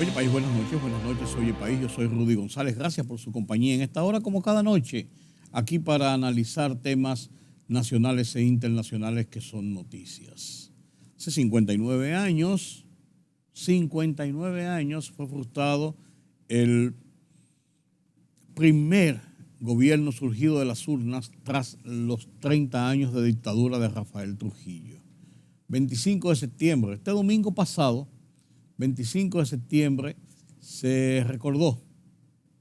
Oye País, buenas noches, Oye País, yo soy Rudy González, gracias por su compañía en esta hora como cada noche, aquí para analizar temas nacionales e internacionales que son noticias. Hace 59 años fue frustrado el primer gobierno surgido de las urnas tras los 30 años de dictadura de Rafael Trujillo. 25 de septiembre, este domingo pasado, 25 de septiembre, se recordó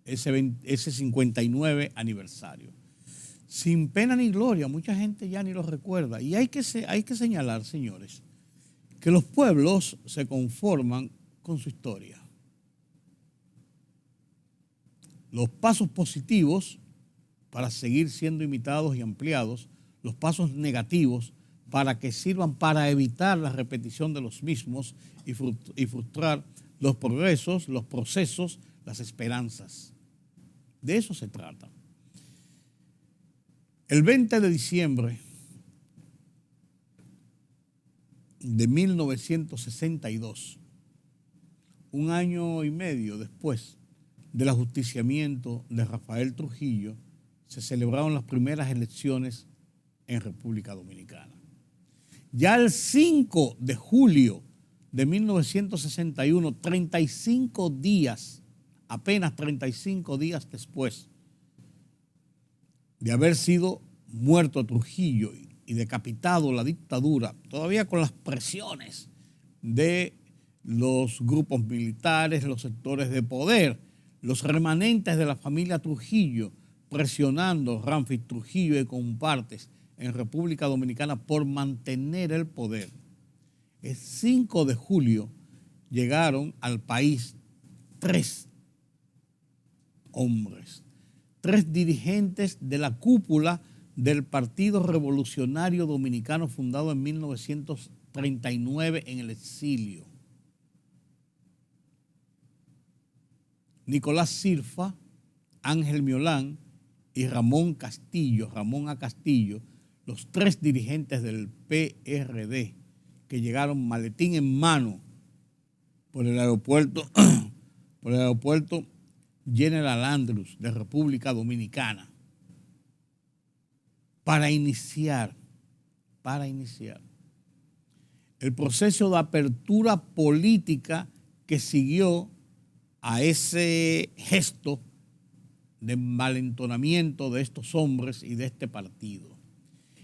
ese 59 aniversario. Sin pena ni gloria, mucha gente ya ni lo recuerda. Y hay que señalar, señores, que los pueblos se conforman con su historia. Los pasos positivos para seguir siendo imitados y ampliados, los pasos negativos para que sirvan para evitar la repetición de los mismos y frustrar los progresos, los procesos, las esperanzas. De eso se trata. El 20 de diciembre de 1962, un año y medio después del ajusticiamiento de Rafael Trujillo, se celebraron las primeras elecciones en República Dominicana. Ya el 5 de julio de 1961, 35 días, apenas 35 días después de haber sido muerto Trujillo y decapitado la dictadura, todavía con las presiones de los grupos militares, los sectores de poder, los remanentes de la familia Trujillo, presionando Ramfis Trujillo y compartes en República Dominicana por mantener el poder. El 5 de julio llegaron al país 3 hombres, 3 dirigentes de la cúpula del Partido Revolucionario Dominicano fundado en 1939 en el exilio. Nicolás Sirfa, Ángel Miolán y Ramón A. Castillo, los 3 dirigentes del PRD que llegaron maletín en mano por el aeropuerto General Andrews de República Dominicana para iniciar el proceso de apertura política que siguió a ese gesto de envalentonamiento de estos hombres y de este partido.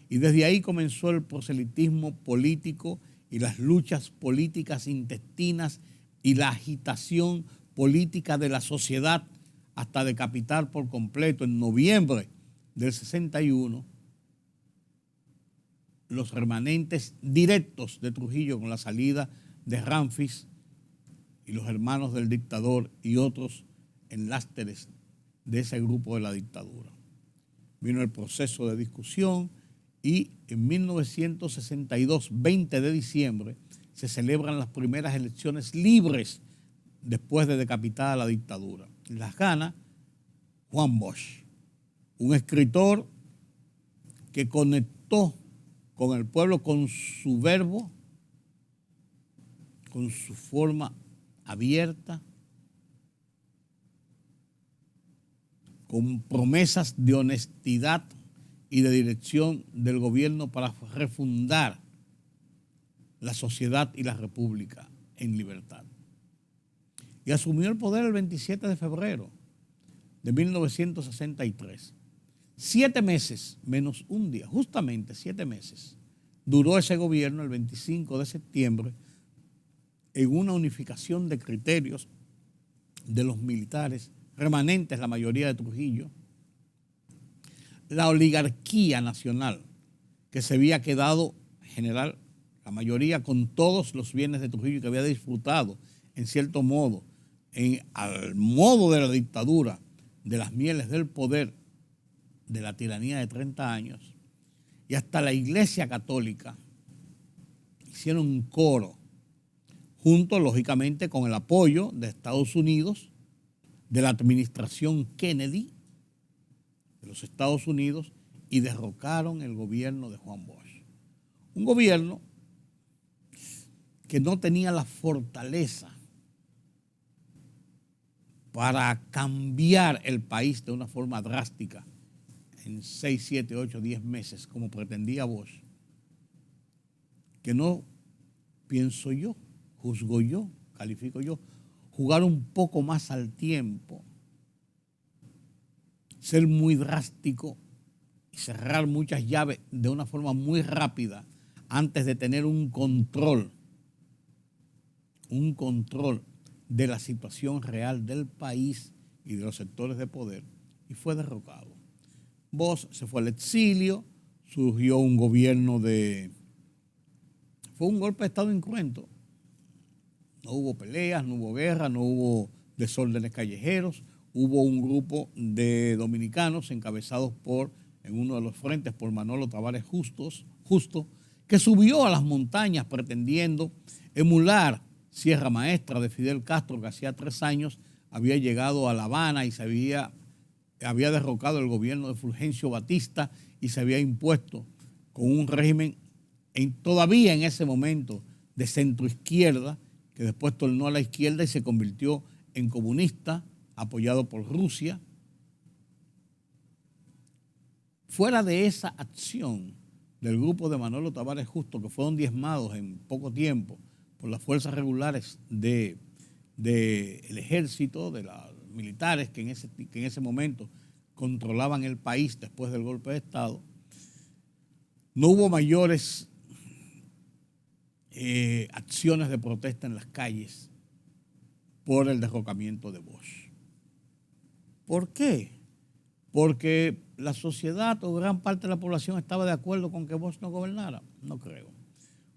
Y desde ahí comenzó el proselitismo político y las luchas políticas intestinas y la agitación política de la sociedad hasta decapitar por completo en noviembre del 61 los remanentes directos de Trujillo con la salida de Ramfis y los hermanos del dictador y otros enlásteres de ese grupo de la dictadura. Vino el proceso de discusión y en 1962, 20 de diciembre, se celebran las primeras elecciones libres después de decapitada la dictadura. Las gana Juan Bosch, un escritor que conectó con el pueblo con su verbo, con su forma abierta, con promesas de honestidad y de dirección del gobierno para refundar la sociedad y la república en libertad. Y asumió el poder el 27 de febrero de 1963. 7 meses menos un día, justamente 7 meses, duró ese gobierno el 25 de septiembre en una unificación de criterios de los militares, remanentes la mayoría de Trujillo, la oligarquía nacional que se había quedado general, la mayoría con todos los bienes de Trujillo que había disfrutado en cierto modo, al modo de la dictadura, de las mieles del poder, de la tiranía de 30 años, y hasta la Iglesia Católica hicieron un coro, junto lógicamente con el apoyo de Estados Unidos, de la administración Kennedy, de los Estados Unidos, y derrocaron el gobierno de Juan Bosch. Un gobierno que no tenía la fortaleza para cambiar el país de una forma drástica en 6, 7, 8, 10 meses, como pretendía Bosch, que no pienso yo, juzgo yo, califico yo, jugar un poco más al tiempo, ser muy drástico y cerrar muchas llaves de una forma muy rápida antes de tener un control de la situación real del país y de los sectores de poder, y fue derrocado. Bosch se fue al exilio, surgió un gobierno fue un golpe de Estado incruento. No hubo peleas, no hubo guerra, no hubo desórdenes callejeros. Hubo un grupo de dominicanos encabezados en uno de los frentes, por Manolo Tavares Justo, que subió a las montañas pretendiendo emular Sierra Maestra de Fidel Castro, que hacía 3 años había llegado a La Habana y había derrocado el gobierno de Fulgencio Batista y se había impuesto con un régimen todavía en ese momento de centroizquierda, que después tornó a la izquierda y se convirtió en comunista, apoyado por Rusia. Fuera de esa acción del grupo de Manolo Tavares Justo, que fueron diezmados en poco tiempo por las fuerzas regulares del ejército, de los militares que en ese momento controlaban el país después del golpe de Estado, no hubo mayores acciones de protesta en las calles por el derrocamiento de Bosch. ¿Por qué? Porque la sociedad o gran parte de la población estaba de acuerdo con que Bosch no gobernara. No creo.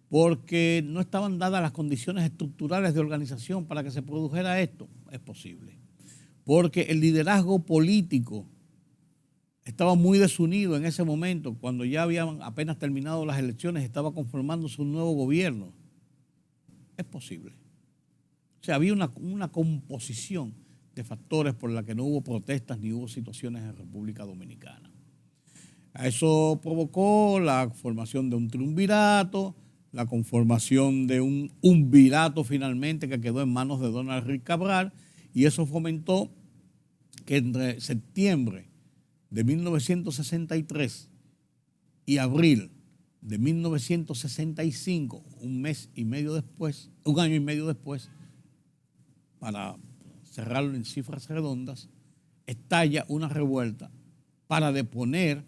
Porque no estaban dadas las condiciones estructurales de organización para que se produjera esto. Es posible. Porque el liderazgo político estaba muy desunido en ese momento, cuando ya habían apenas terminado las elecciones, estaba conformándose un nuevo gobierno. Es posible. O sea, había una composición de factores por la que no hubo protestas ni hubo situaciones en República Dominicana. Eso provocó la formación de un triunvirato, la conformación de un virato finalmente que quedó en manos de Donald Rick Cabral, y eso fomentó que entre septiembre de 1963 y abril de 1965, un año y medio después, para cerrarlo en cifras redondas, estalla una revuelta para deponer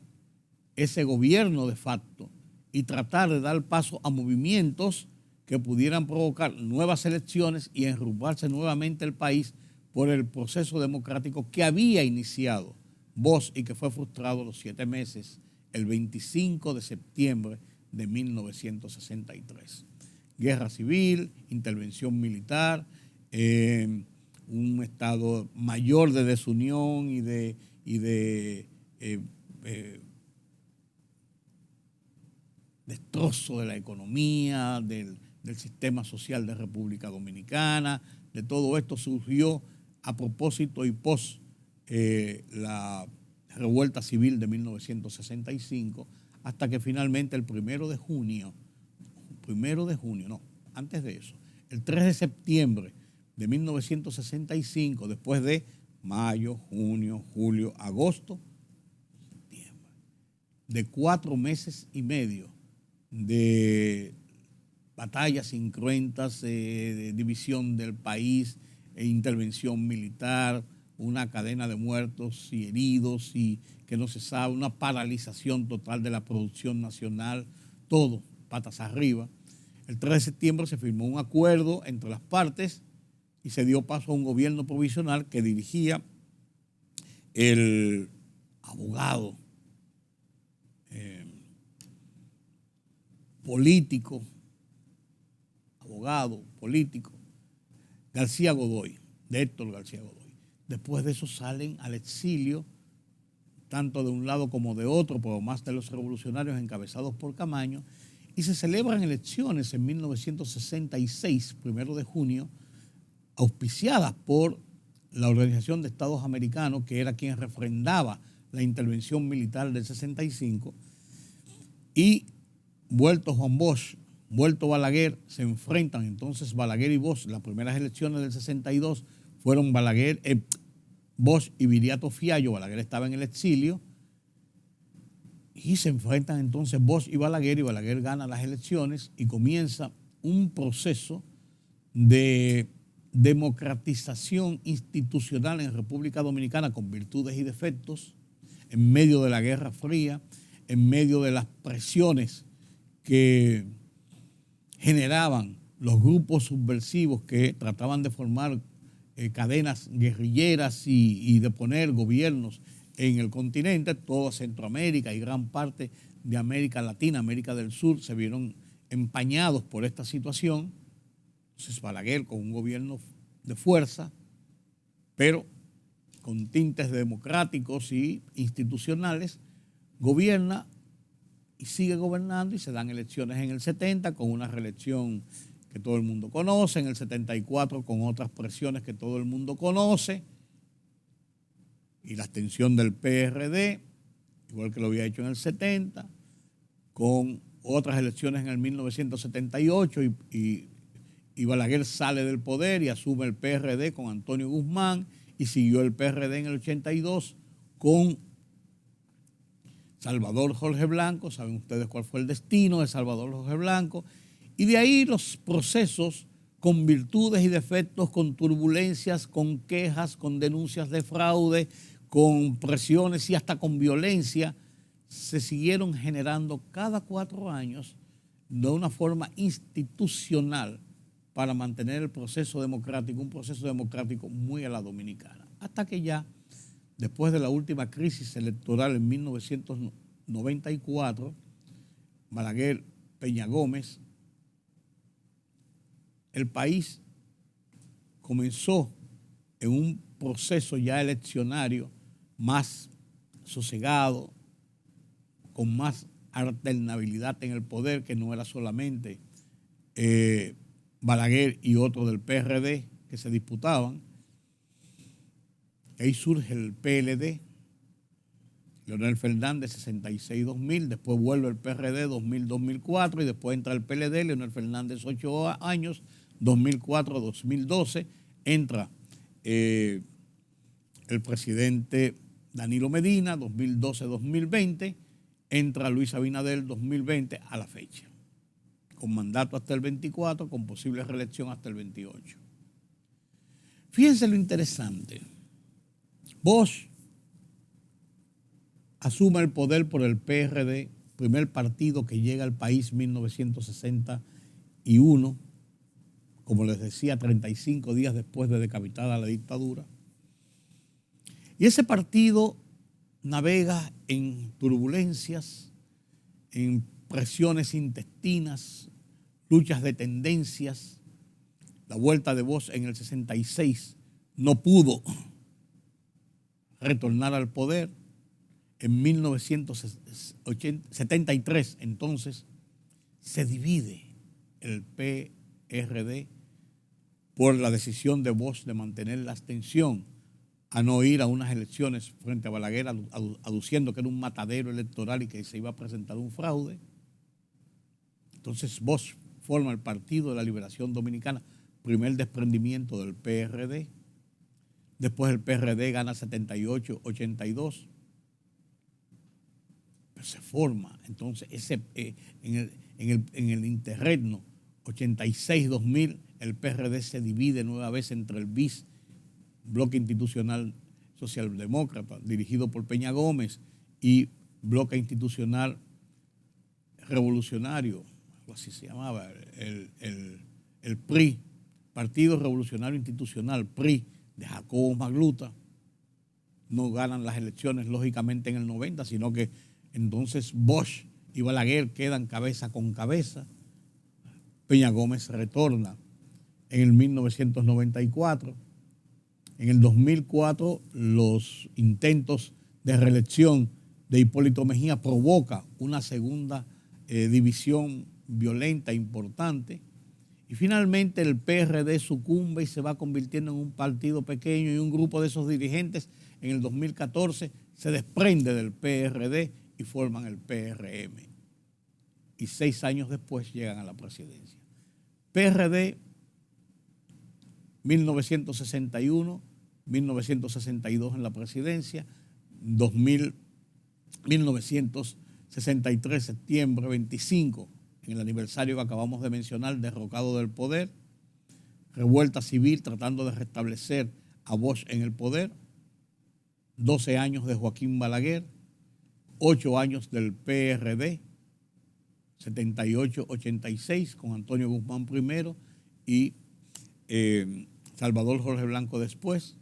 ese gobierno de facto y tratar de dar paso a movimientos que pudieran provocar nuevas elecciones y enrumbarse nuevamente el país por el proceso democrático que había iniciado Bosch y que fue frustrado los 7 meses, el 25 de septiembre de 1963. Guerra civil, intervención militar, un estado mayor de desunión y de destrozo de la economía, del sistema social de República Dominicana. De todo esto surgió a propósito y pos la revuelta civil de 1965, hasta que finalmente el 1 de junio, antes de eso, el 3 de septiembre de 1965, después de mayo, junio, julio, agosto, septiembre, de 4 meses y medio de batallas incruentas, de división del país, intervención militar, una cadena de muertos y heridos y que no se sabe, una paralización total de la producción nacional, todo patas arriba. El 3 de septiembre se firmó un acuerdo entre las partes y se dio paso a un gobierno provisional que dirigía el abogado, político, García Godoy, de Héctor García Godoy. Después de eso salen al exilio, tanto de un lado como de otro, pero más de los revolucionarios encabezados por Camaño, y se celebran elecciones en 1966, 1 de junio, auspiciadas por la Organización de Estados Americanos, que era quien refrendaba la intervención militar del 65, y vuelto Juan Bosch, vuelto Balaguer, se enfrentan entonces Balaguer y Bosch. Las primeras elecciones del 62 fueron Bosch y Viriato Fiallo. Balaguer estaba en el exilio. Y se enfrentan entonces Bosch y Balaguer gana las elecciones y comienza un proceso de democratización institucional en República Dominicana con virtudes y defectos, en medio de la Guerra Fría, en medio de las presiones que generaban los grupos subversivos que trataban de formar cadenas guerrilleras y de poner gobiernos en el continente. Toda Centroamérica y gran parte de América Latina, América del Sur, se vieron empañados por esta situación. Entonces Balaguer, con un gobierno de fuerza, pero con tintes democráticos y institucionales, gobierna y sigue gobernando, y se dan elecciones en el 70 con una reelección que todo el mundo conoce, en el 74 con otras presiones que todo el mundo conoce, y la abstención del PRD, igual que lo había hecho en el 70, con otras elecciones en el 1978 y Balaguer sale del poder y asume el PRD con Antonio Guzmán, y siguió el PRD en el 82 con Salvador Jorge Blanco. Saben ustedes cuál fue el destino de Salvador Jorge Blanco. Y de ahí los procesos con virtudes y defectos, con turbulencias, con quejas, con denuncias de fraude, con presiones y hasta con violencia, se siguieron generando cada 4 años de una forma institucional para mantener el proceso democrático, un proceso democrático muy a la dominicana. Hasta que ya, después de la última crisis electoral en 1994, Balaguer, Peña Gómez, el país comenzó en un proceso ya eleccionario más sosegado, con más alternabilidad en el poder, que no era solamente Balaguer y otro del PRD que se disputaban. Ahí surge el PLD, Leonel Fernández, 66-2000, después vuelve el PRD, 2000-2004, y después entra el PLD, Leonel Fernández, 8 años, 2004-2012, entra el presidente Danilo Medina, 2012-2020, entra Luis Abinader, 2020 a la fecha, con mandato hasta el 24, con posible reelección hasta el 28. Fíjense lo interesante. Bosch asume el poder por el PRD, primer partido que llega al país en 1961, como les decía, 35 días después de decapitada la dictadura. Y ese partido navega en turbulencias, en presiones intestinas, luchas de tendencias. La vuelta de Bosch en el 66 no pudo retornar al poder. En 1973, entonces, se divide el PRD por la decisión de Bosch de mantener la abstención, a no ir a unas elecciones frente a Balaguer, aduciendo que era un matadero electoral y que se iba a presentar un fraude. Entonces Bosch forma el Partido de la Liberación Dominicana, primer desprendimiento del PRD. Después el PRD gana 78-82. Pero se forma entonces en el interregno 86-2000, el PRD se divide nueva vez entre el BIS, Bloque Institucional Socialdemócrata, dirigido por Peña Gómez, y Bloque Institucional Revolucionario, algo así se llamaba, el PRI, Partido Revolucionario Institucional, PRI, de Jacobo Magluta. No ganan las elecciones, lógicamente, en el 90, sino que entonces Bosch y Balaguer quedan cabeza con cabeza. Peña Gómez retorna en el 1994. En el 2004, los intentos de reelección de Hipólito Mejía provoca una segunda división violenta importante, y finalmente el PRD sucumbe y se va convirtiendo en un partido pequeño, y un grupo de esos dirigentes en el 2014 se desprende del PRD y forman el PRM. Y 6 años después llegan a la presidencia. PRD, 1961, 1962 en la presidencia, 1963, septiembre 25, en el aniversario que acabamos de mencionar, derrocado del poder, revuelta civil tratando de restablecer a Bosch en el poder, 12 años de Joaquín Balaguer, 8 años del PRD, 78-86 con Antonio Guzmán primero y Salvador Jorge Blanco después.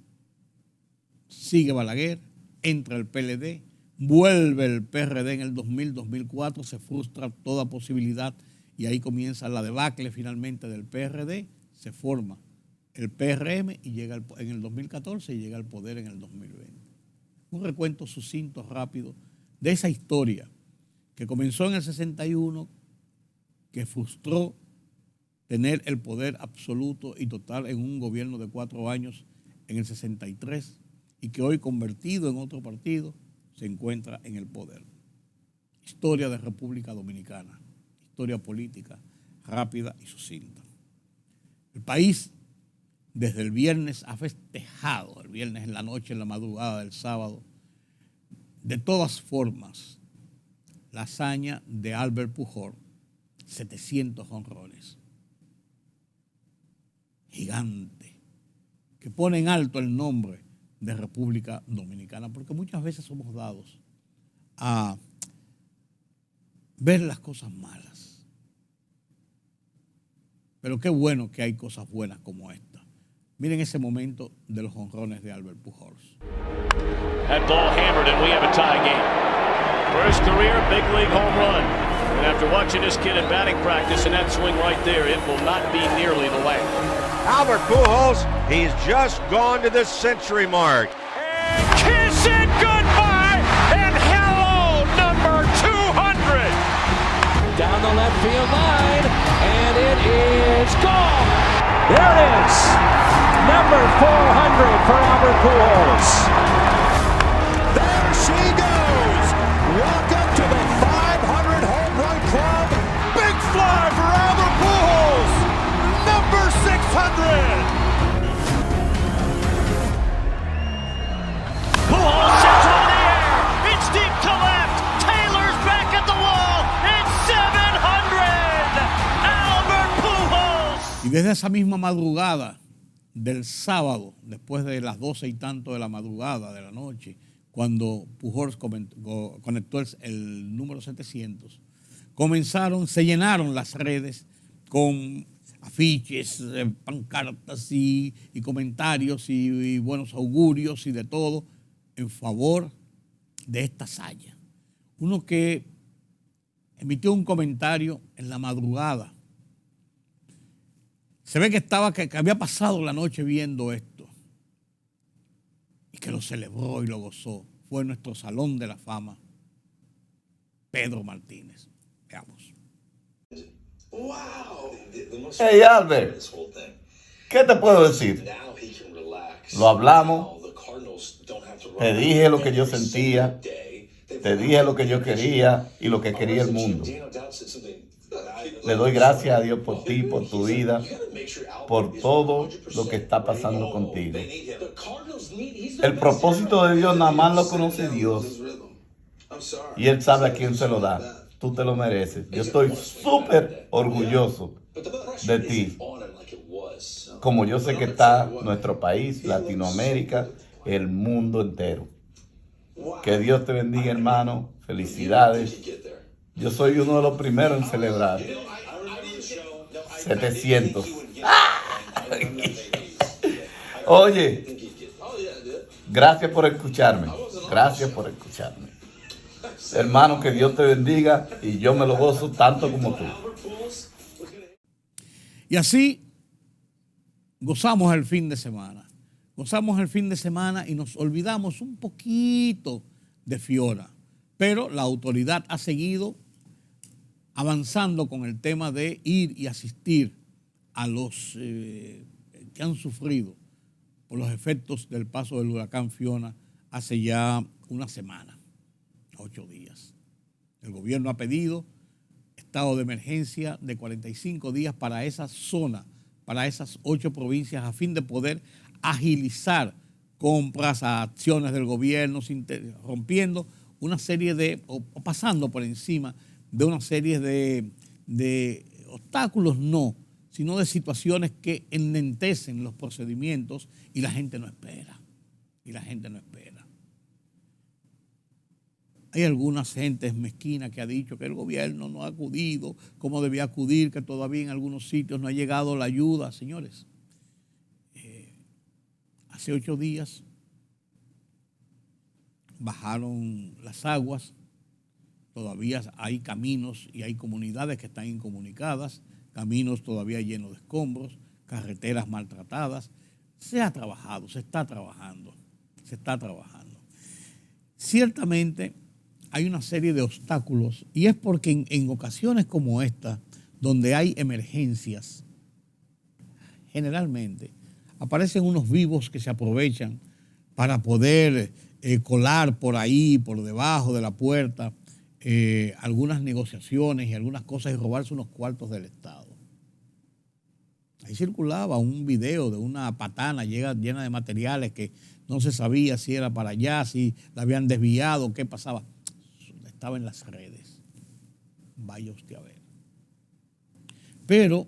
Sigue Balaguer, entra el PLD, vuelve el PRD en el 2000-2004, se frustra toda posibilidad y ahí comienza la debacle finalmente del PRD, se forma el PRM y llega en el 2014 y llega al poder en el 2020. Un recuento sucinto, rápido, de esa historia que comenzó en el 61, que frustró tener el poder absoluto y total en un gobierno de 4 años en el 63 y que hoy, convertido en otro partido, se encuentra en el poder. Historia de República Dominicana, historia política rápida y sucinta. El país desde el viernes ha festejado, el viernes en la noche, en la madrugada del sábado, de todas formas, la hazaña de Albert Pujol, 700 jonrones. Gigante, que pone en alto el nombre de República Dominicana, porque muchas veces somos dados a ver las cosas malas. Pero qué bueno que hay cosas buenas como esta. Miren ese momento de los jonrones de Albert Pujols. That ball hammered and we have a tie game. First career big league home run. And after watching this kid at batting practice and that swing right there, it will not be nearly the last. Albert Pujols, he's just gone to the century mark. And kiss it goodbye and hello, number 200. Down the left field line, and it is gone. There it is, number 400 for Albert Pujols. There she goes. Welcome to the 500 home run club. Big fly for Albert Pujols, number 600. Pujols sends one in the air. It's deep to left. Taylor's back at the wall. It's 700. Albert Pujols. Y desde esa misma madrugada del sábado, después de las 12 y tanto de la madrugada, de la noche, cuando Pujols conectó el número 700, se llenaron las redes con afiches, pancartas y comentarios y buenos augurios y de todo en favor de esta hazaña. Uno que emitió un comentario en la madrugada. Se ve que había pasado la noche viendo esto y que lo celebró y lo gozó. Fue nuestro Salón de la Fama, Pedro Martínez. Veamos. Hey Albert, ¿qué te puedo decir? Lo hablamos, te dije lo que yo sentía, te dije lo que yo quería y lo que quería el mundo. Le doy gracias a Dios por ti, por tu vida, por todo lo que está pasando contigo. El propósito de Dios nada más lo conoce Dios y Él sabe a quién se lo da. Tú te lo mereces. Yo estoy súper orgulloso de ti, como yo sé que está nuestro país, Latinoamérica, el mundo entero. Que Dios te bendiga, hermano. Felicidades. Yo soy uno de los primeros en celebrar. 700. Oye, gracias por escucharme. Gracias por escucharme. Hermano, que Dios te bendiga y yo me lo gozo tanto como tú. Y así gozamos el fin de semana. Gozamos el fin de semana y nos olvidamos un poquito de Fiora. Pero la autoridad ha seguido avanzando con el tema de ir y asistir a los que han sufrido por los efectos del paso del huracán Fiona hace ya una semana, 8 días. El gobierno ha pedido estado de emergencia de 45 días para esa zona, para esas 8 provincias, a fin de poder agilizar compras, a acciones del gobierno, rompiendo una serie de, o pasando por encima de una serie de obstáculos, no, sino de situaciones que enlentecen los procedimientos y la gente no espera. Hay algunas gentes mezquinas que ha dicho que el gobierno no ha acudido como debía acudir, que todavía en algunos sitios no ha llegado la ayuda. Señores, hace 8 días bajaron las aguas, todavía hay caminos y hay comunidades que están incomunicadas, caminos todavía llenos de escombros, carreteras maltratadas. Se ha trabajado, se está trabajando. Ciertamente hay una serie de obstáculos y es porque en ocasiones como esta, donde hay emergencias, generalmente aparecen unos vivos que se aprovechan para poder colar por ahí, por debajo de la puerta, algunas negociaciones y algunas cosas y robarse unos cuartos del Estado. Ahí circulaba un video de una patana llena de materiales que no se sabía si era para allá, si la habían desviado, qué pasaba. Estaba en las redes. Vaya usted a ver. Pero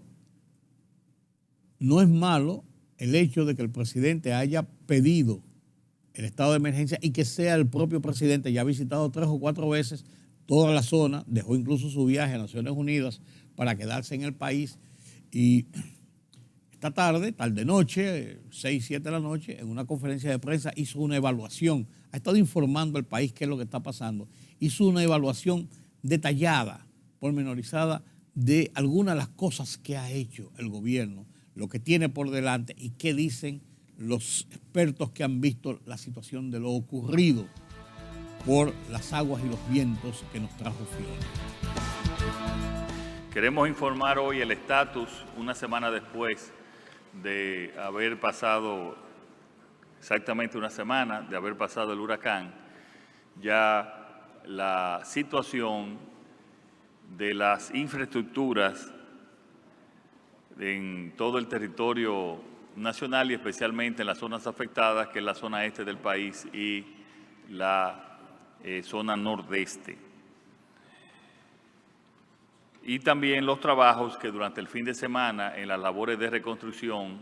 no es malo el hecho de que el presidente haya pedido el estado de emergencia y que sea el propio presidente, ya ha visitado 3 o 4 veces toda la zona, dejó incluso su viaje a Naciones Unidas para quedarse en el país y esta tarde-noche, 6, 7 de la noche, en una conferencia de prensa hizo una evaluación, ha estado informando al país qué es lo que está pasando, hizo una evaluación detallada, pormenorizada de algunas de las cosas que ha hecho el gobierno, lo que tiene por delante y qué dicen los expertos que han visto la situación de lo ocurrido por las aguas y los vientos que nos trajo Fiona. Queremos informar hoy el estatus, una semana después de haber pasado, exactamente una semana de haber pasado el huracán, ya la situación de las infraestructuras en todo el territorio nacional y especialmente en las zonas afectadas, que es la zona este del país y la zona nordeste. Y también los trabajos que durante el fin de semana en las labores de reconstrucción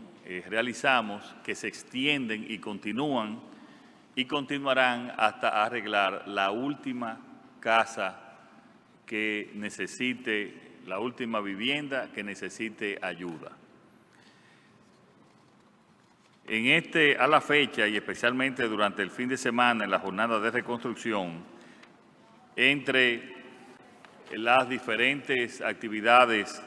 realizamos, que se extienden y continúan y continuarán hasta arreglar la última casa que necesite, la última vivienda que necesite ayuda. A la fecha y especialmente durante el fin de semana en la jornada de reconstrucción, entre las diferentes actividades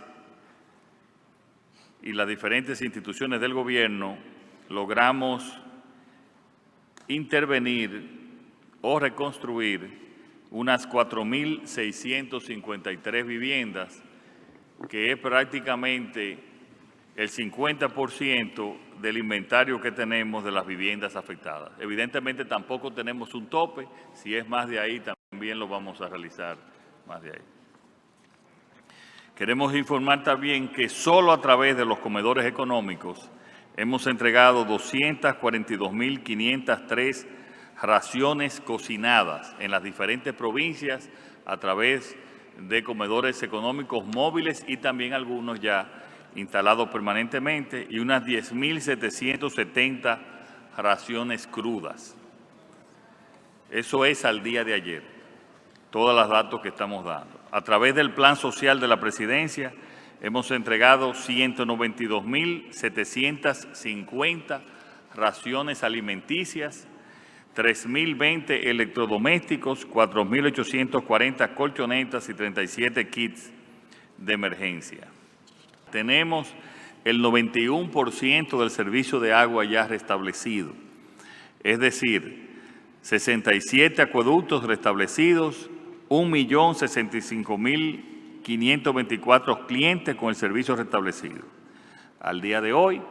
y las diferentes instituciones del gobierno, logramos intervenir o reconstruir unas 4.653 viviendas, que es prácticamente el 50% del inventario que tenemos de las viviendas afectadas. Evidentemente tampoco tenemos un tope, si es más de ahí también lo vamos a realizar más de ahí. Queremos informar también que solo a través de los comedores económicos hemos entregado 242.503 raciones cocinadas en las diferentes provincias a través de comedores económicos móviles y también algunos ya instalados permanentemente, y unas 10.770 raciones crudas. Eso es al día de ayer, todos los datos que estamos dando. A través del Plan Social de la Presidencia hemos entregado 192.750 raciones alimenticias, 3.020 electrodomésticos, 4.840 colchonetas y 37 kits de emergencia. Tenemos el 91% del servicio de agua ya restablecido, es decir, 67 acueductos restablecidos, 1.065.524 clientes con el servicio restablecido. Al día de hoy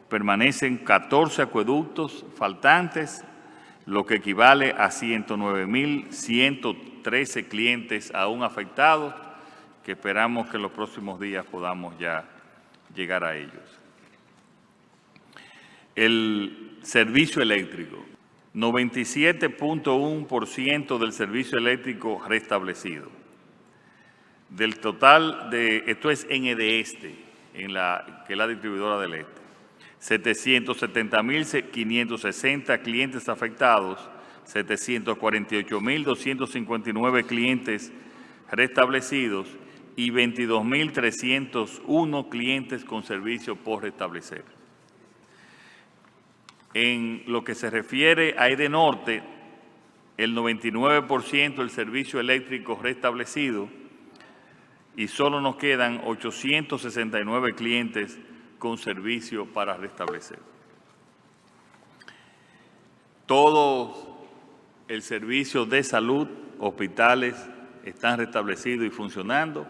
permanecen 14 acueductos faltantes, lo que equivale a 109.113 clientes aún afectados, que esperamos que en los próximos días podamos ya llegar a ellos. El Servicio eléctrico. 97.1% del servicio eléctrico restablecido. Del total esto es en EDESTE, que es la distribuidora del este. 770.560 clientes afectados, 748.259 clientes restablecidos y 22.301 clientes con servicio por restablecer. En lo que se refiere a EDENORTE, el 99% del servicio eléctrico restablecido y solo nos quedan 869 clientes con servicio para restablecer. Todo el servicio de salud, hospitales están restablecidos y funcionando.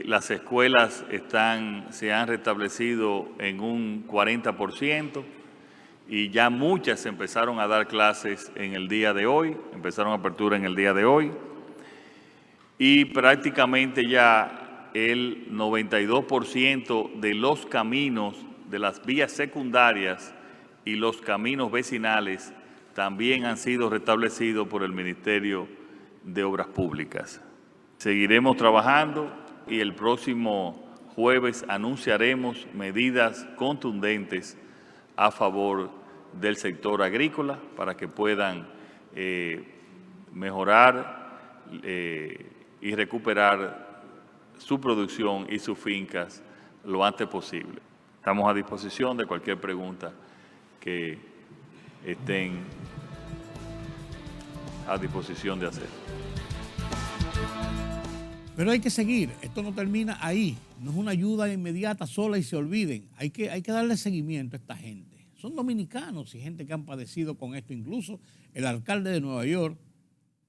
Las escuelas se han restablecido en un 40%. Y ya muchas empezaron a dar clases en el día de hoy, empezaron apertura en el día de hoy, y prácticamente ya el 92% de los caminos, de las vías secundarias y los caminos vecinales también han sido restablecidos por el Ministerio de Obras Públicas. Seguiremos trabajando y el próximo jueves anunciaremos medidas contundentes a favor del sector agrícola para que puedan mejorar y recuperar su producción y sus fincas lo antes posible. Estamos a disposición de cualquier pregunta que estén a disposición de hacer. Pero hay que seguir, esto no termina ahí, no es una ayuda inmediata sola y se olviden, hay que darle seguimiento a esta gente. Son dominicanos y gente que han padecido con esto. Incluso el alcalde de Nueva York,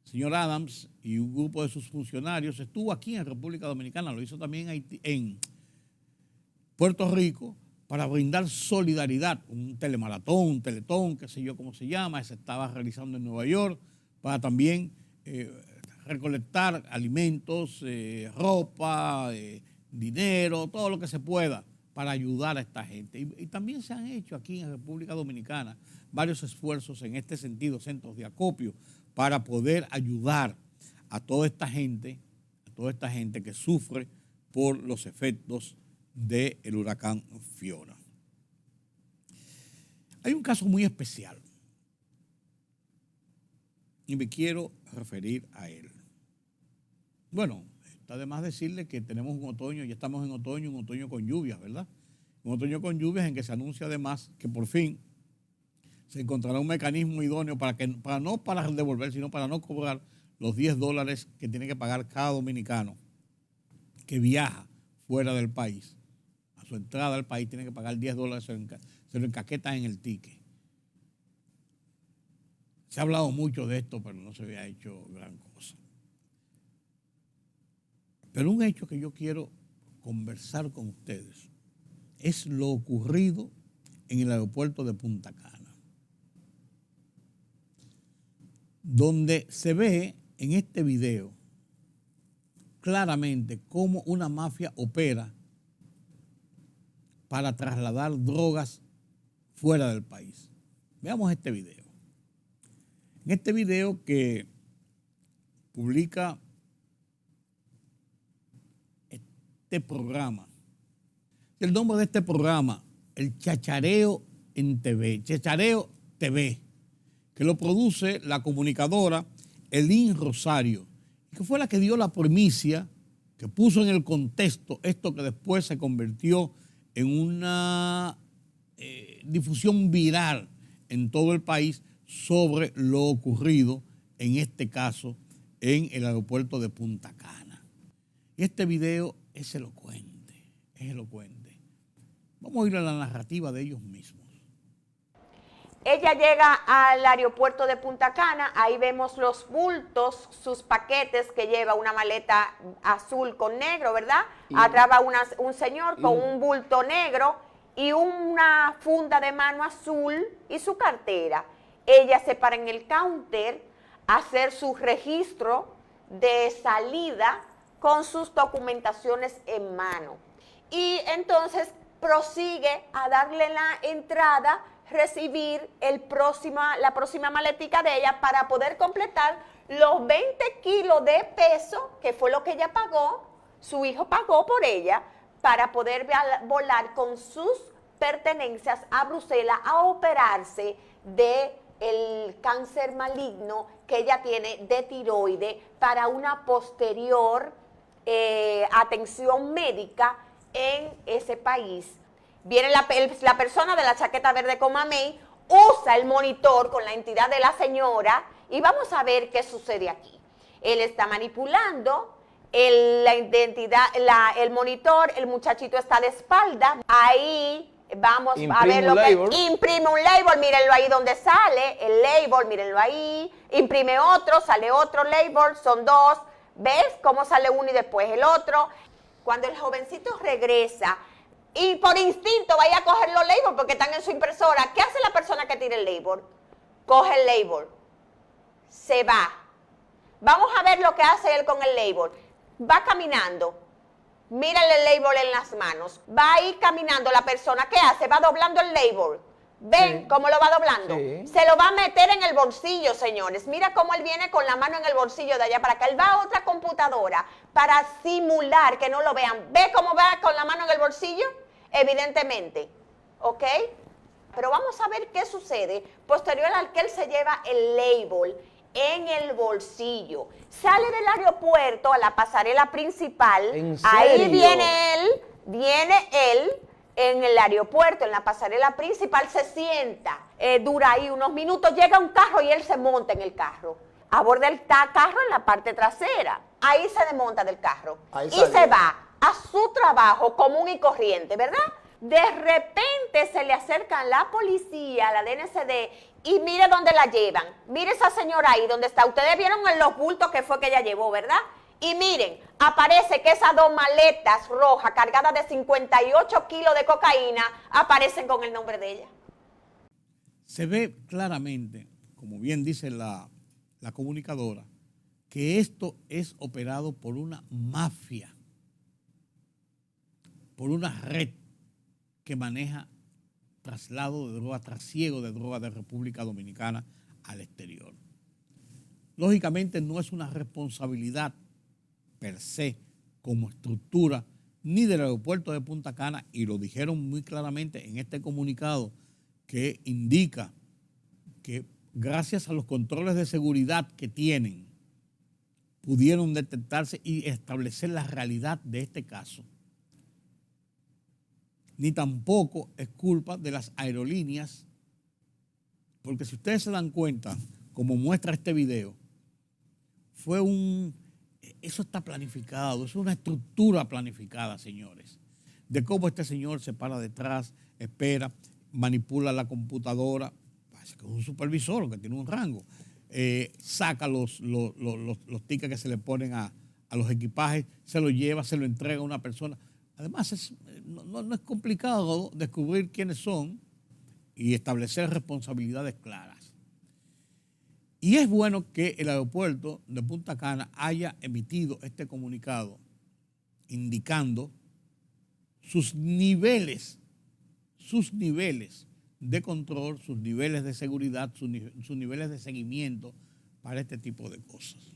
señor Adams, y un grupo de sus funcionarios estuvo aquí en República Dominicana, lo hizo también en Puerto Rico, para brindar solidaridad. Un telemaratón, un teletón, qué sé yo cómo se llama, se estaba realizando en Nueva York, para también recolectar alimentos, ropa, dinero, todo lo que se pueda, para ayudar a esta gente. Y también se han hecho aquí en República Dominicana varios esfuerzos en este sentido, centros de acopio, para poder ayudar a toda esta gente que sufre por los efectos del huracán Fiona. Hay un caso muy especial y me quiero referir a él. Bueno, está de más decirle que tenemos un otoño, ya estamos en otoño, un otoño con lluvias, ¿verdad? Un otoño con lluvias en que se anuncia además que por fin se encontrará un mecanismo idóneo no para devolver, sino para no cobrar los $10 que tiene que pagar cada dominicano que viaja fuera del país. A su entrada al país tiene que pagar $10, se lo encaquetan en el ticket. Se ha hablado mucho de esto, pero no se había hecho gran cosa. Pero un hecho que yo quiero conversar con ustedes es lo ocurrido en el aeropuerto de Punta Cana, donde se ve en este video claramente cómo una mafia opera para trasladar drogas fuera del país. Veamos este video. En este video que publica este programa, el nombre de este programa, el Chachareo en TV, Chachareo TV, que lo produce la comunicadora Elin Rosario, que fue la que dio la primicia, que puso en el contexto esto que después se convirtió en una difusión viral en todo el país sobre lo ocurrido, en este caso, en el aeropuerto de Punta Cana. Y este video es elocuente, es elocuente. Vamos a ir a la narrativa de ellos mismos. Ella llega al aeropuerto de Punta Cana, ahí vemos los bultos, sus paquetes que lleva una maleta azul con negro, ¿verdad? Atrás va un señor con un bulto negro y una funda de mano azul y su cartera. Ella se para en el counter a hacer su registro de salida con sus documentaciones en mano. Y entonces prosigue a darle la entrada recibir la próxima maletica de ella para poder completar los 20 kilos de peso, que fue lo que ella pagó, su hijo pagó por ella, para poder volar con sus pertenencias a Bruselas a operarse del cáncer maligno que ella tiene de tiroides para una posterior atención médica en ese país. Viene la persona de la chaqueta verde con mamey, usa el monitor con la entidad de la señora y vamos a ver qué sucede aquí. Él está manipulando la identidad, el monitor, el muchachito está de espalda, ahí vamos a ver lo que imprime un label, mírenlo ahí donde sale, el label, mírenlo ahí, imprime otro, sale otro label, son dos, ¿ves cómo sale uno y después el otro? Cuando el jovencito regresa y por instinto vaya a coger los labels porque están en su impresora, ¿qué hace la persona que tira el label? Coge el label, se va. Vamos a ver lo que hace él con el label. Va caminando, mírale el label en las manos, va a ir caminando la persona, ¿qué hace? Va doblando el label. ¿Ven cómo lo va doblando? Sí. Se lo va a meter en el bolsillo, señores. Mira cómo él viene con la mano en el bolsillo de allá para acá. Él va a otra computadora para simular que no lo vean. ¿Ve cómo va con la mano en el bolsillo? Evidentemente, ¿ok? Pero vamos a ver qué sucede posterior al que él se lleva el label en el bolsillo. Sale del aeropuerto a la pasarela principal. ¿En serio? Ahí viene él en el aeropuerto, en la pasarela principal, se sienta, dura ahí unos minutos, llega un carro y él se monta en el carro. Aborda el carro en la parte trasera. Ahí se desmonta del carro y se va a su trabajo común y corriente, ¿verdad? De repente se le acerca la policía, la DNCD, y mire dónde la llevan. Mire esa señora ahí donde está. Ustedes vieron en los bultos que fue que ella llevó, ¿verdad? Y miren, aparece que esas dos maletas rojas cargadas de 58 kilos de cocaína aparecen con el nombre de ella. Se ve claramente, como bien dice la comunicadora, que esto es operado por una mafia, por una red que maneja traslado de droga, trasiego de droga de República Dominicana al exterior. Lógicamente no es una responsabilidad per se como estructura ni del aeropuerto de Punta Cana, y lo dijeron muy claramente en este comunicado que indica que gracias a los controles de seguridad que tienen pudieron detectarse y establecer la realidad de este caso. Ni tampoco es culpa de las aerolíneas, porque si ustedes se dan cuenta, como muestra este video, eso está planificado, es una estructura planificada, señores, de cómo este señor se para detrás, espera, manipula la computadora, parece que es un supervisor que tiene un rango, saca los tickets que se le ponen a los equipajes, se los lleva, se lo entrega a una persona. Además, no es complicado descubrir quiénes son y establecer responsabilidades claras. Y es bueno que el aeropuerto de Punta Cana haya emitido este comunicado indicando sus niveles de control, sus niveles de seguridad, sus niveles de seguimiento para este tipo de cosas.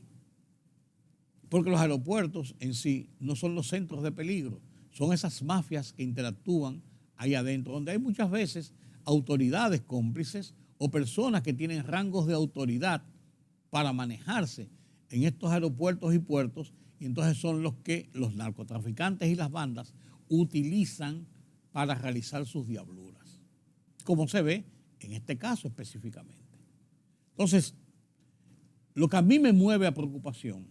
Porque los aeropuertos en sí no son los centros de peligro, son esas mafias que interactúan ahí adentro, donde hay muchas veces autoridades cómplices o personas que tienen rangos de autoridad para manejarse en estos aeropuertos y puertos, y entonces son los que los narcotraficantes y las bandas utilizan para realizar sus diabluras, como se ve en este caso específicamente. Entonces, lo que a mí me mueve a preocupación,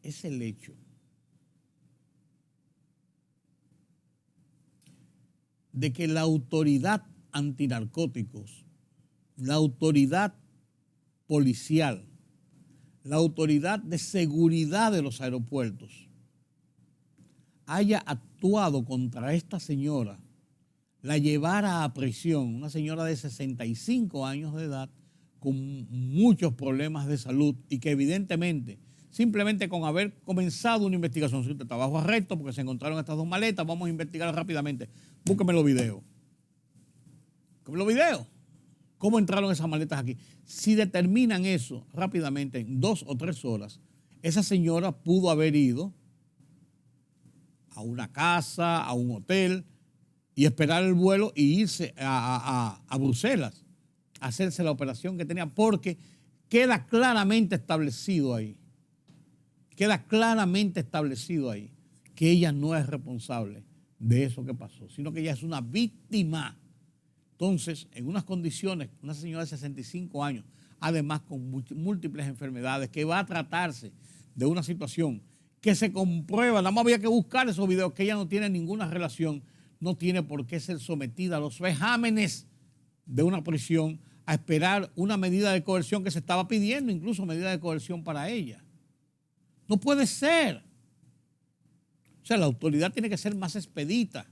es el hecho de que la autoridad antinarcóticos, la autoridad policial, la autoridad de seguridad de los aeropuertos haya actuado contra esta señora, la llevara a prisión, una señora de 65 años de edad con muchos problemas de salud y que evidentemente simplemente con haber comenzado una investigación. Si usted está bajo arresto porque se encontraron estas 2 maletas, vamos a investigar rápidamente. Búsqueme los videos. Búsqueme los videos. ¿Cómo entraron esas maletas aquí? Si determinan eso rápidamente, en 2 o 3 horas, esa señora pudo haber ido a una casa, a un hotel, y esperar el vuelo y irse a Bruselas, a hacerse la operación que tenía, porque queda claramente establecido ahí, que ella no es responsable de eso que pasó, sino que ella es una víctima. Entonces, en unas condiciones, una señora de 65 años, además con múltiples enfermedades, que va a tratarse de una situación que se comprueba, nada más había que buscar esos videos, que ella no tiene ninguna relación, no tiene por qué ser sometida a los vejámenes de una prisión, a esperar una medida de coerción que se estaba pidiendo, incluso medida de coerción para ella. No puede ser. O sea, la autoridad tiene que ser más expedita,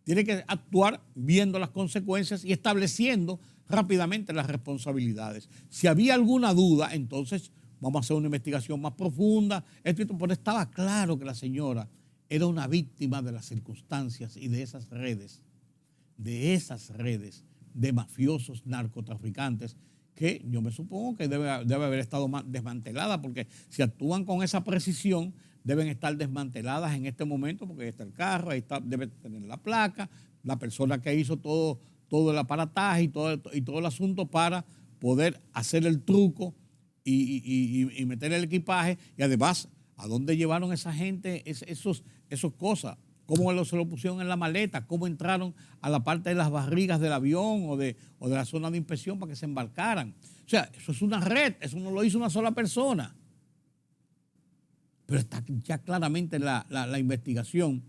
tiene que actuar viendo las consecuencias y estableciendo rápidamente las responsabilidades. Si había alguna duda, entonces vamos a hacer una investigación más profunda. Pero estaba claro que la señora era una víctima de las circunstancias y de esas redes de mafiosos narcotraficantes que yo me supongo que debe haber estado desmantelada, porque si actúan con esa precisión, deben estar desmanteladas en este momento, porque ahí está el carro, ahí está, debe tener la placa, la persona que hizo todo el aparataje y todo el asunto para poder hacer el truco y meter el equipaje, y además, ¿a dónde llevaron esa gente esos cosas? ¿Cómo se lo pusieron en la maleta? ¿Cómo entraron a la parte de las barrigas del avión o de la zona de inspección para que se embarcaran? O sea, eso es una red, eso no lo hizo una sola persona. Pero está ya claramente la investigación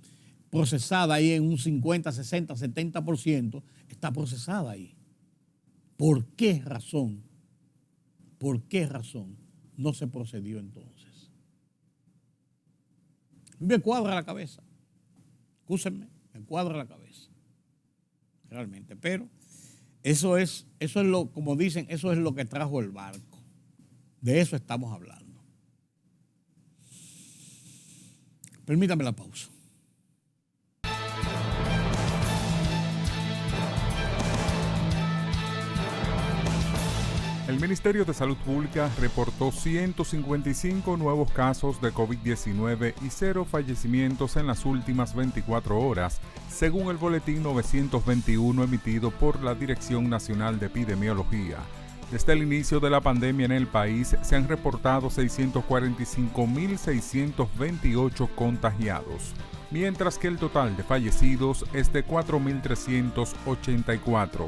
procesada ahí en un 50, 60, 70%, está procesada ahí. ¿Por qué razón no se procedió entonces? Me cuadra la cabeza. Excúsenme, me cuadra la cabeza. Realmente. Pero eso es lo, como dicen, eso es lo que trajo el barco. De eso estamos hablando. Permítame la pausa. El Ministerio de Salud Pública reportó 155 nuevos casos de COVID-19 y 0 fallecimientos en las últimas 24 horas, según el boletín 921 emitido por la Dirección Nacional de Epidemiología. Desde el inicio de la pandemia en el país se han reportado 645.628 contagiados, mientras que el total de fallecidos es de 4.384.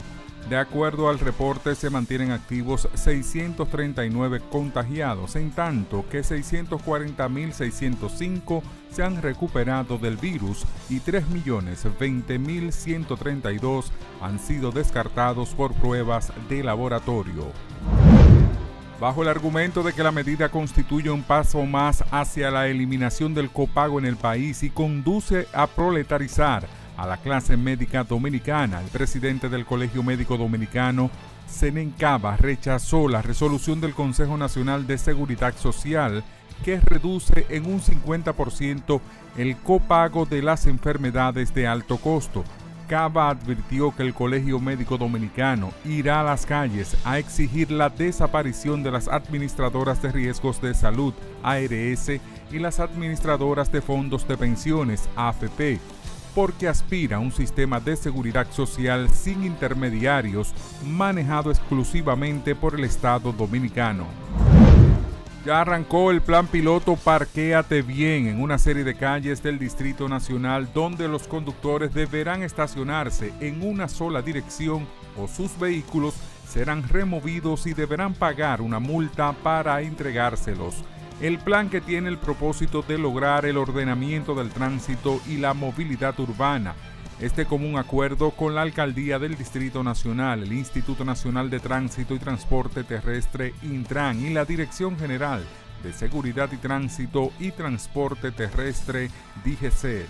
De acuerdo al reporte, se mantienen activos 639 contagiados, en tanto que 640.605 se han recuperado del virus y 3.020.132 han sido descartados por pruebas de laboratorio. Bajo el argumento de que la medida constituye un paso más hacia la eliminación del copago en el país y conduce a proletarizar a la clase médica dominicana, el presidente del Colegio Médico Dominicano, Zenén Cava, rechazó la resolución del Consejo Nacional de Seguridad Social que reduce en un 50% el copago de las enfermedades de alto costo. Cava advirtió que el Colegio Médico Dominicano irá a las calles a exigir la desaparición de las administradoras de riesgos de salud, ARS, y las administradoras de fondos de pensiones, AFP, porque aspira a un sistema de seguridad social sin intermediarios, manejado exclusivamente por el Estado dominicano. Ya arrancó el plan piloto Parquéate Bien en una serie de calles del Distrito Nacional, donde los conductores deberán estacionarse en una sola dirección o sus vehículos serán removidos y deberán pagar una multa para entregárselos. El plan, que tiene el propósito de lograr el ordenamiento del tránsito y la movilidad urbana, este común acuerdo con la Alcaldía del Distrito Nacional, el Instituto Nacional de Tránsito y Transporte Terrestre, Intran, y la Dirección General de Seguridad y Tránsito y Transporte Terrestre, DGC.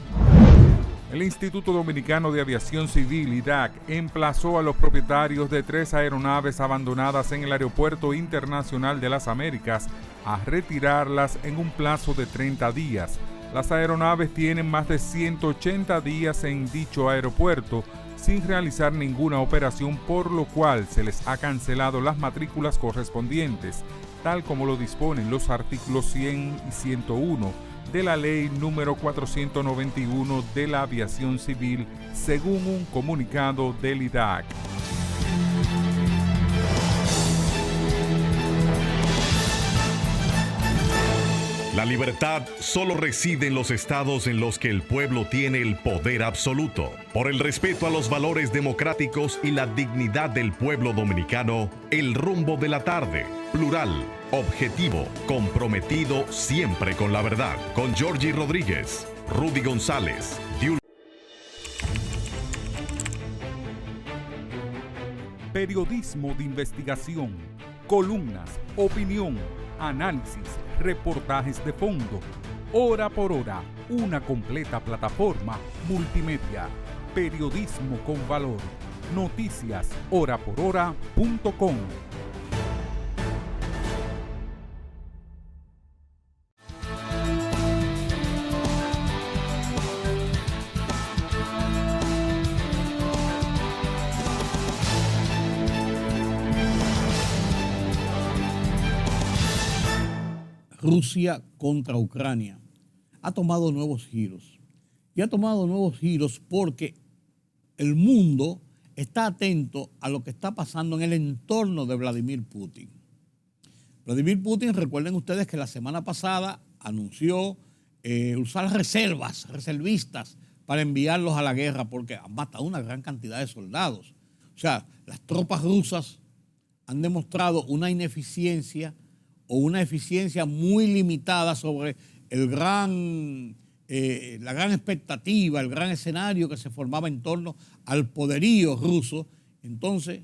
El Instituto Dominicano de Aviación Civil, IDAC, emplazó a los propietarios de 3 aeronaves abandonadas en el Aeropuerto Internacional de las Américas a retirarlas en un plazo de 30 días. Las aeronaves tienen más de 180 días en dicho aeropuerto sin realizar ninguna operación, por lo cual se les ha cancelado las matrículas correspondientes, tal como lo disponen los artículos 100 y 101 de la Ley número 491 de la Aviación Civil, según un comunicado del IDAC. La libertad solo reside en los estados en los que el pueblo tiene el poder absoluto. Por el respeto a los valores democráticos y la dignidad del pueblo dominicano, El Rumbo de la Tarde, plural, objetivo, comprometido siempre con la verdad. Con Georgie Rodríguez, Rudy González, Periodismo de investigación, columnas, opinión, análisis, reportajes de fondo. Hora por hora, una completa plataforma multimedia. Periodismo con valor. Noticias horaporhora.com. Rusia contra Ucrania ha tomado nuevos giros. Y ha tomado nuevos giros porque el mundo está atento a lo que está pasando en el entorno de Vladimir Putin. Vladimir Putin, recuerden ustedes que la semana pasada anunció usar reservistas para enviarlos a la guerra porque han matado una gran cantidad de soldados. O sea, las tropas rusas han demostrado una ineficiencia o una eficiencia muy limitada sobre la gran expectativa, el gran escenario que se formaba en torno al poderío ruso. Entonces,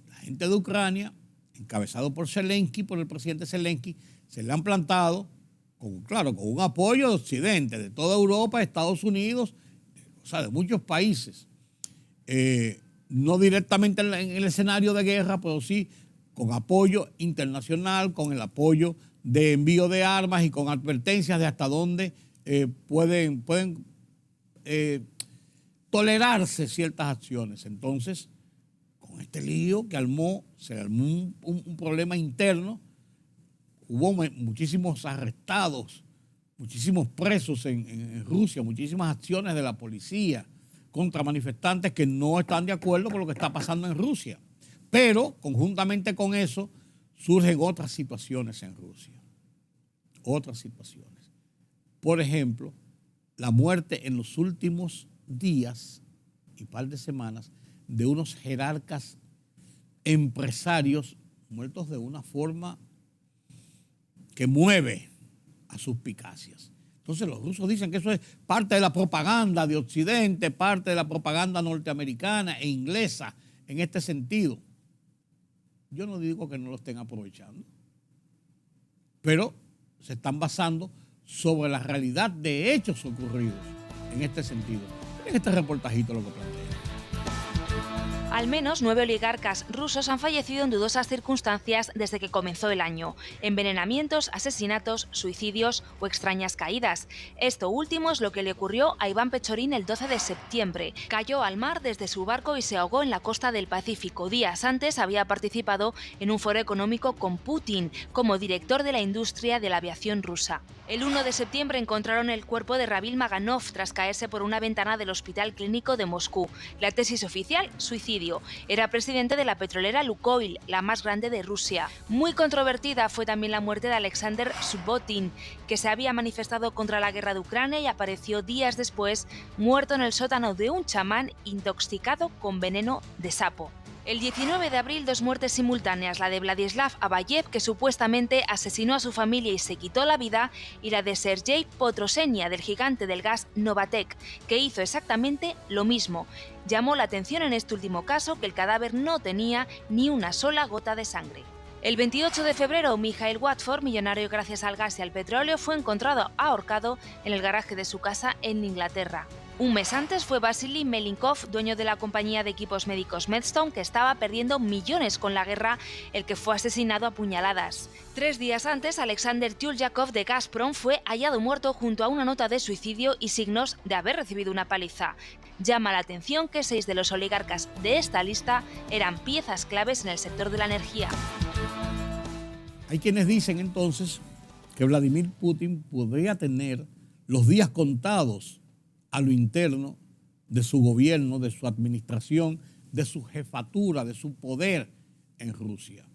la gente de Ucrania, encabezado por Zelensky, por el presidente Zelensky, se le han plantado, con un apoyo de Occidente, de toda Europa, Estados Unidos, o sea, de muchos países. No directamente en el escenario de guerra, pero sí con apoyo internacional, con el apoyo de envío de armas y con advertencias de hasta dónde pueden tolerarse ciertas acciones. Entonces, con este lío que se armó un problema interno, hubo muchísimos arrestados, muchísimos presos en Rusia, muchísimas acciones de la policía contra manifestantes que no están de acuerdo con lo que está pasando en Rusia. Pero, conjuntamente con eso, surgen otras situaciones en Rusia. Otras situaciones. Por ejemplo, la muerte en los últimos días y par de semanas de unos jerarcas empresarios muertos de una forma que mueve a suspicacias. Entonces los rusos dicen que eso es parte de la propaganda de Occidente, parte de la propaganda norteamericana e inglesa en este sentido. Yo no digo que no lo estén aprovechando, pero se están basando sobre la realidad de hechos ocurridos en este sentido. En este reportajito lo que plantea. Al menos 9 oligarcas rusos han fallecido en dudosas circunstancias desde que comenzó el año. Envenenamientos, asesinatos, suicidios o extrañas caídas. Esto último es lo que le ocurrió a Iván Pechorin el 12 de septiembre. Cayó al mar desde su barco y se ahogó en la costa del Pacífico. Días antes había participado en un foro económico con Putin como director de la industria de la aviación rusa. El 1 de septiembre encontraron el cuerpo de Ravil Maganov tras caerse por una ventana del Hospital Clínico de Moscú. La tesis oficial, suicidio. Era presidente de la petrolera Lukoil, la más grande de Rusia. Muy controvertida fue también la muerte de Alexander Subbotin, que se había manifestado contra la guerra de Ucrania y apareció días después muerto en el sótano de un chamán intoxicado con veneno de sapo. El 19 de abril, 2 muertes simultáneas, la de Vladislav Abayev, que supuestamente asesinó a su familia y se quitó la vida, y la de Sergei Potrosenia, del gigante del gas Novatek, que hizo exactamente lo mismo. Llamó la atención en este último caso que el cadáver no tenía ni una sola gota de sangre. El 28 de febrero, Mikhail Watford, millonario gracias al gas y al petróleo, fue encontrado ahorcado en el garaje de su casa en Inglaterra. Un mes antes fue Vasily Melinkov, dueño de la compañía de equipos médicos Medstone, que estaba perdiendo millones con la guerra, el que fue asesinado a puñaladas. 3 días antes, Alexander Tyulyakov de Gazprom fue hallado muerto junto a una nota de suicidio y signos de haber recibido una paliza. Llama la atención que 6 de los oligarcas de esta lista eran piezas claves en el sector de la energía. Hay quienes dicen entonces que Vladimir Putin podría tener los días contados a lo interno de su gobierno, de su administración, de su jefatura, de su poder en Rusia.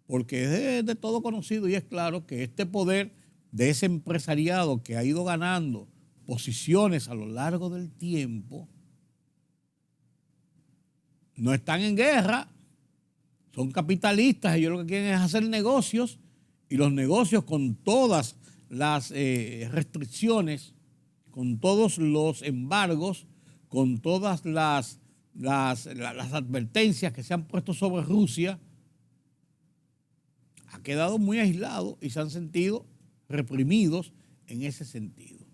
Porque es de todo conocido y es claro que este poder de ese empresariado que ha ido ganando posiciones a lo largo del tiempo, no están en guerra, son capitalistas, ellos lo que quieren es hacer negocios, y los negocios con todas las restricciones, con todos los embargos, con todas las advertencias que se han puesto sobre Rusia, ha quedado muy aislado y se han sentido reprimidos en ese sentido.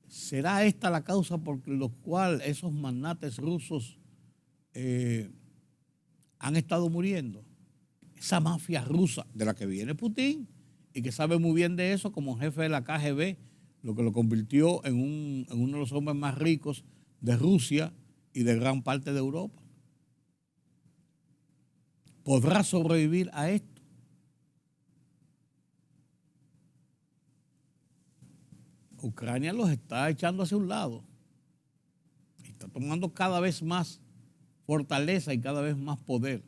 ¿Será esta la causa por la cual esos magnates rusos han estado muriendo? Esa mafia rusa de la que viene Putin y que sabe muy bien de eso como jefe de la KGB, lo que lo convirtió en uno de los hombres más ricos de Rusia y de gran parte de Europa. ¿Podrá sobrevivir a esto? Ucrania los está echando hacia un lado. Está tomando cada vez más fortaleza y cada vez más poder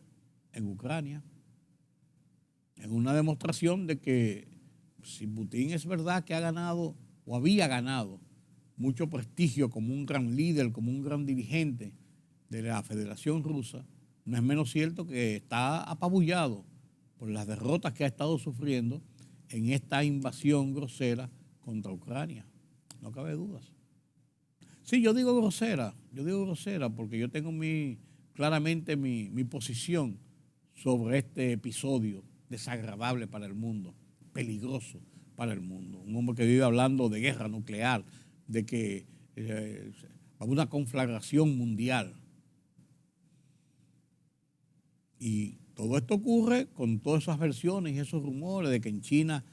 en Ucrania. En una demostración de que si Putin es verdad que ha ganado o había ganado mucho prestigio como un gran líder, como un gran dirigente de la Federación Rusa, no es menos cierto que está apabullado por las derrotas que ha estado sufriendo en esta invasión grosera contra Ucrania. No cabe dudas. Sí, yo digo grosera porque yo tengo claramente mi posición sobre este episodio desagradable para el mundo, peligroso para el mundo. Un hombre que vive hablando de guerra nuclear, de que va a una conflagración mundial. Y todo esto ocurre con todas esas versiones y esos rumores de que en China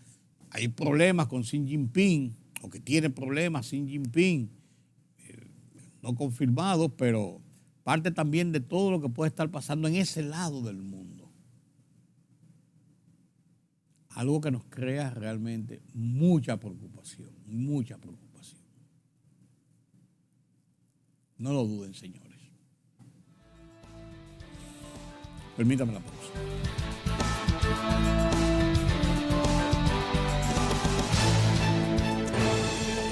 hay problemas con Xi Jinping, o que tiene problemas Xi Jinping, no confirmados, pero parte también de todo lo que puede estar pasando en ese lado del mundo. Algo que nos crea realmente mucha preocupación, mucha preocupación. No lo duden, señores. Permítame la pausa.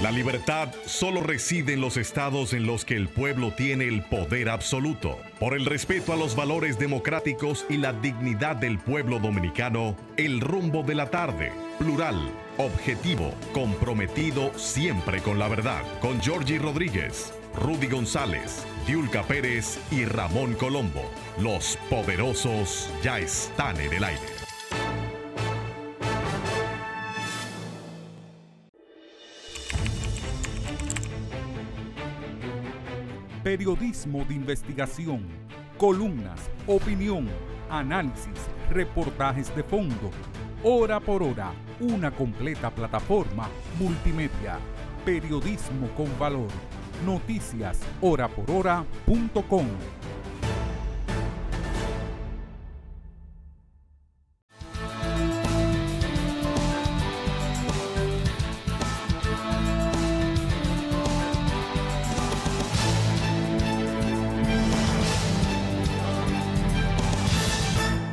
La libertad solo reside en los estados en los que el pueblo tiene el poder absoluto. Por el respeto a los valores democráticos y la dignidad del pueblo dominicano, el rumbo de la tarde, plural, objetivo, comprometido siempre con la verdad. Con Georgie Rodríguez, Rudy González, Diulca Pérez y Ramón Colombo. Los poderosos ya están en el aire. Periodismo de investigación, columnas, opinión, análisis, reportajes de fondo. Hora por hora, una completa plataforma multimedia. Periodismo con valor. Noticias horaporhora.com.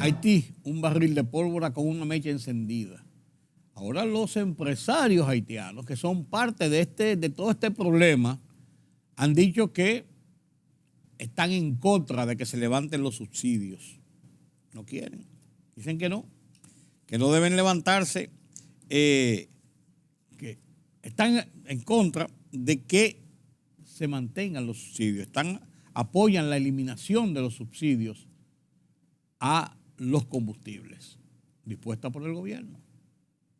Haití, un barril de pólvora con una mecha encendida. Ahora los empresarios haitianos, que son parte de todo este problema, han dicho que están en contra de que se levanten los subsidios. No quieren. Dicen que no deben levantarse, que están en contra de que se mantengan los subsidios. Apoyan la eliminación de los subsidios a los combustibles dispuesta por el gobierno.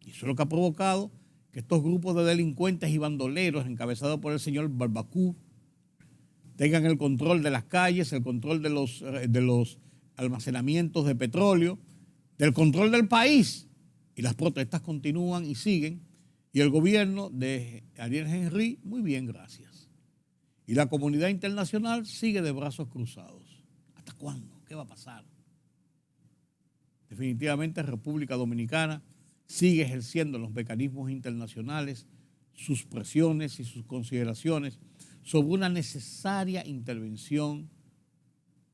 Y eso es lo que ha provocado que estos grupos de delincuentes y bandoleros encabezados por el señor Barbacú tengan el control de las calles, el control de los almacenamientos de petróleo, del control del país. Y las protestas continúan y siguen. Y el gobierno de Ariel Henry, muy bien, gracias. Y la comunidad internacional sigue de brazos cruzados. ¿Hasta cuándo? ¿Qué va a pasar? Definitivamente República Dominicana sigue ejerciendo los mecanismos internacionales, sus presiones y sus consideraciones sobre una necesaria intervención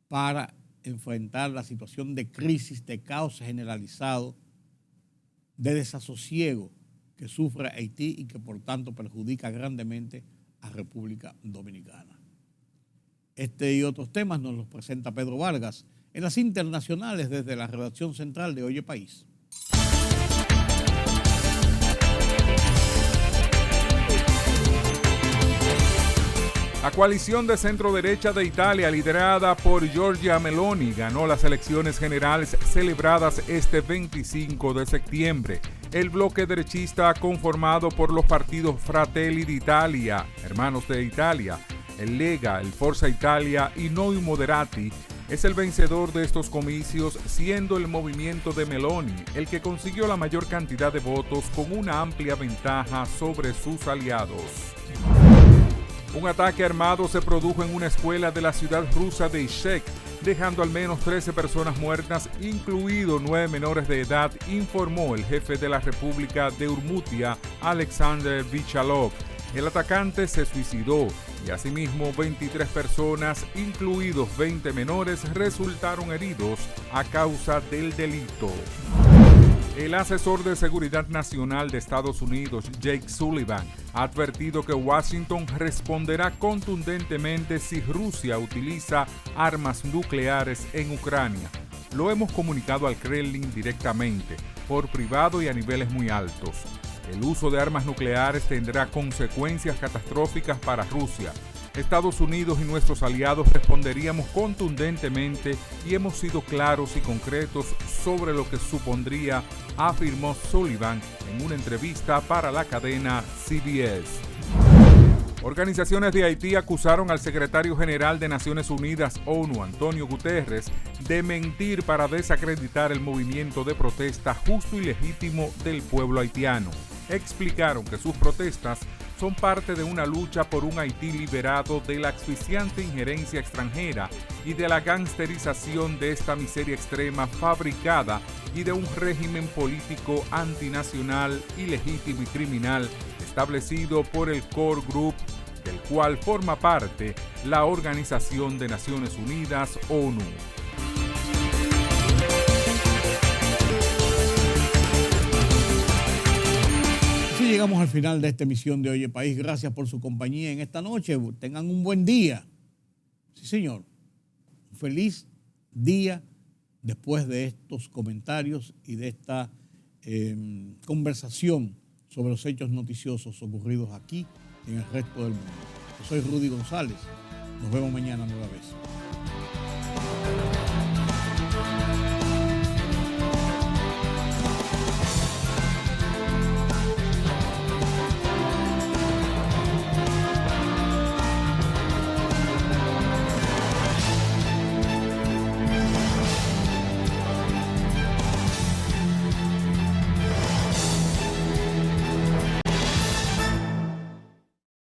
para enfrentar la situación de crisis, de caos generalizado, de desasosiego que sufre Haití y que por tanto perjudica grandemente a República Dominicana. Este y otros temas nos los presenta Pedro Vargas en las internacionales desde la redacción central de Oye País. La coalición de centro-derecha de Italia, liderada por Giorgia Meloni, ganó las elecciones generales celebradas este 25 de septiembre. El bloque derechista, conformado por los partidos Fratelli d'Italia, Hermanos de Italia, el Lega, el Forza Italia y Noi Moderati, es el vencedor de estos comicios, siendo el movimiento de Meloni el que consiguió la mayor cantidad de votos con una amplia ventaja sobre sus aliados. Un ataque armado se produjo en una escuela de la ciudad rusa de Ishek, dejando al menos 13 personas muertas, incluidos 9 menores de edad, informó el jefe de la República de Urmutia, Alexander Vichalov. El atacante se suicidó y asimismo 23 personas, incluidos 20 menores, resultaron heridos a causa del delito. El asesor de Seguridad Nacional de Estados Unidos, Jake Sullivan, ha advertido que Washington responderá contundentemente si Rusia utiliza armas nucleares en Ucrania. Lo hemos comunicado al Kremlin directamente, por privado y a niveles muy altos. El uso de armas nucleares tendrá consecuencias catastróficas para Rusia. Estados Unidos y nuestros aliados responderíamos contundentemente y hemos sido claros y concretos sobre lo que supondría, afirmó Sullivan en una entrevista para la cadena CBS. Organizaciones de Haití acusaron al secretario general de Naciones Unidas, ONU, Antonio Guterres, de mentir para desacreditar el movimiento de protesta justo y legítimo del pueblo haitiano. Explicaron que sus protestas son parte de una lucha por un Haití liberado de la asfixiante injerencia extranjera y de la gangsterización de esta miseria extrema fabricada y de un régimen político antinacional, ilegítimo y criminal establecido por el Core Group, del cual forma parte la Organización de Naciones Unidas, ONU. Así llegamos al final de esta emisión de Oye País. Gracias por su compañía en esta noche. Tengan un buen día. Sí, señor. Un feliz día después de estos comentarios y de esta conversación sobre los hechos noticiosos ocurridos aquí y en el resto del mundo. Yo soy Rudy González. Nos vemos mañana nueva vez.